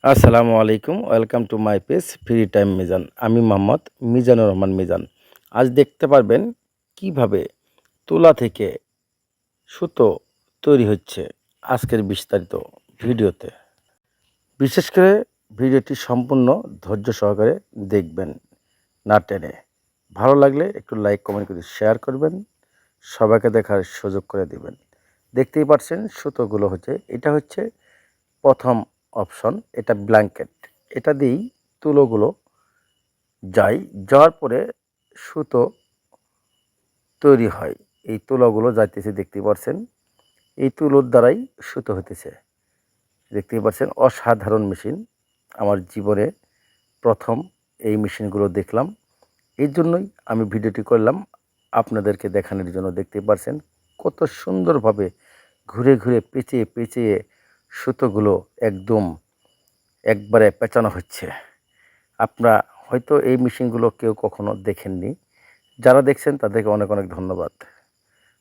আসসালামু আলাইকুম, welcome to my page free time Mizan. আমি মোহাম্মদ মিজানুর রহমান মিজান। আজ দেখতে পারবেন কিভাবে তুলা থেকে সুতো তৈরি হচ্ছে আজকের বিস্তারিত ভিডিওতে। বিশেষ করে ভিডিওটি সম্পূর্ণ ধৈর্য সহকারে দেখবেন, না টেনে। ভালো লাগলে একটু লাইক কমেন্ট করে শেয়ার করবেন, সবাইকে দেখার সুযোগ করে দিবেন। দেখতেই পাচ্ছেন সুতোগুলো এটা হচ্ছে প্রথম অপশন। এটা ব্ল্যাঙ্কেট, এটা দিয়েই তুলোগুলো যায়, যাওয়ার পরে সুতো তৈরি হয়। এই তুলোগুলো যাইতেছে, দেখতেই পাচ্ছেন। এই তুলোর দ্বারাই সুতো হতেছে, দেখতেই পাচ্ছেন। অসাধারণ মেশিন, আমার জীবনে প্রথম এই মেশিনগুলো দেখলাম। এই জন্যই আমি ভিডিওটি করলাম আপনাদেরকে দেখানোর জন্য। দেখতেই পাচ্ছেন কত সুন্দরভাবে ঘুরে ঘুরে পেঁচিয়ে পেঁচিয়ে সুতোগুলো একদম একবারে পেঁচানো হচ্ছে। আপনারা হয়তো এই মেশিনগুলো কেউ কখনো দেখেননি। যারা দেখছেন তাদেরকে অনেক অনেক ধন্যবাদ।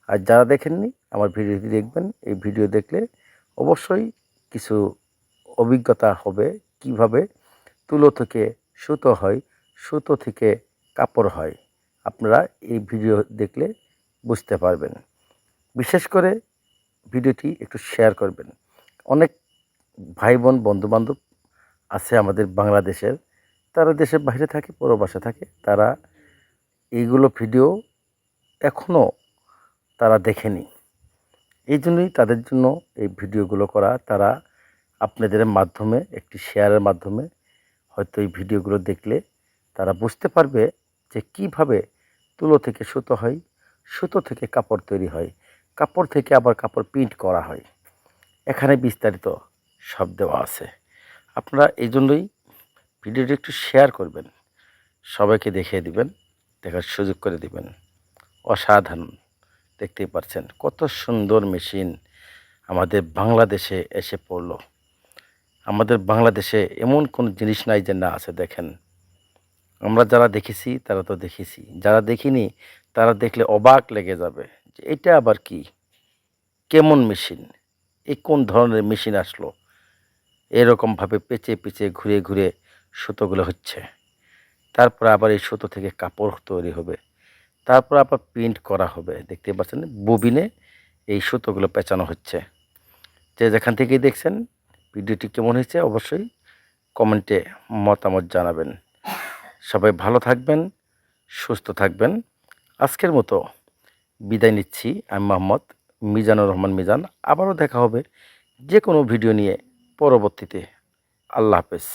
আর যারা দেখেননি আমার ভিডিওটি দেখবেন। এই ভিডিও দেখলে অবশ্যই কিছু অভিজ্ঞতা হবে কিভাবে তুলো থেকে সুতো হয়, সুতো থেকে কাপড় হয়। আপনারা এই ভিডিও দেখলে বুঝতে পারবেন। বিশেষ করে ভিডিওটি একটু শেয়ার করবেন। অনেক ভাই বোন বন্ধুবান্ধব আছে আমাদের বাংলাদেশের, তারা দেশের বাইরে থাকে, প্রবাসে থাকে। তারা এইগুলো ভিডিও এখনও তারা দেখেনি। এই জন্যই তাদের জন্য এই ভিডিওগুলো করা। তারা আপনাদের মাধ্যমে, একটি শেয়ারের মাধ্যমে হয়তো এই ভিডিওগুলো দেখলে তারা বুঝতে পারবে যে কিভাবে তুলো থেকে সুতো হয়, সুতো থেকে কাপড় তৈরি হয়, কাপড় থেকে আবার কাপড় প্রিন্ট করা হয়। এখানে বিস্তারিত সব দেওয়া আছে। আপনারা এই জন্যই ভিডিওটি একটু শেয়ার করবেন, সবাইকে দেখিয়ে দিবেন, দেখার সুযোগ করে দিবেন। অসাধারণ, দেখতেই পাচ্ছেন কত সুন্দর মেশিন আমাদের বাংলাদেশে এসে পড়লো। আমাদের বাংলাদেশে এমন কোনো জিনিস নাই যে না আছে। দেখেন, আমরা যারা দেখেছি তারা তো দেখেছি, যারা দেখিনি তারা দেখলে অবাক লেগে যাবে যে এটা আবার কি, কেমন মেশিন, এই কোন ধরনের মেশিন আসলো। এরকমভাবে পেঁচে পেঁচে ঘুরে ঘুরে সুতোগুলো হচ্ছে। তারপর আবার এই সুতো থেকে কাপড় তৈরি হবে, তারপর আবার প্রিন্ট করা হবে। দেখতে পাচ্ছেন ববিনে এই সুতোগুলো পেঁচানো হচ্ছে। যে যেখান থেকেই দেখছেন ভিডিওটি কেমন হয়েছে অবশ্যই কমেন্টে মতামত জানাবেন। সবাই ভালো থাকবেন, সুস্থ থাকবেন। আজকের মতো বিদায় নিচ্ছি। আমি মোহাম্মদ মিজানুর রহমান মিজান। আবারও দেখা হবে যে কোনো ভিডিও নিয়ে পরবর্তীতে। আল্লাহ হাফেজ।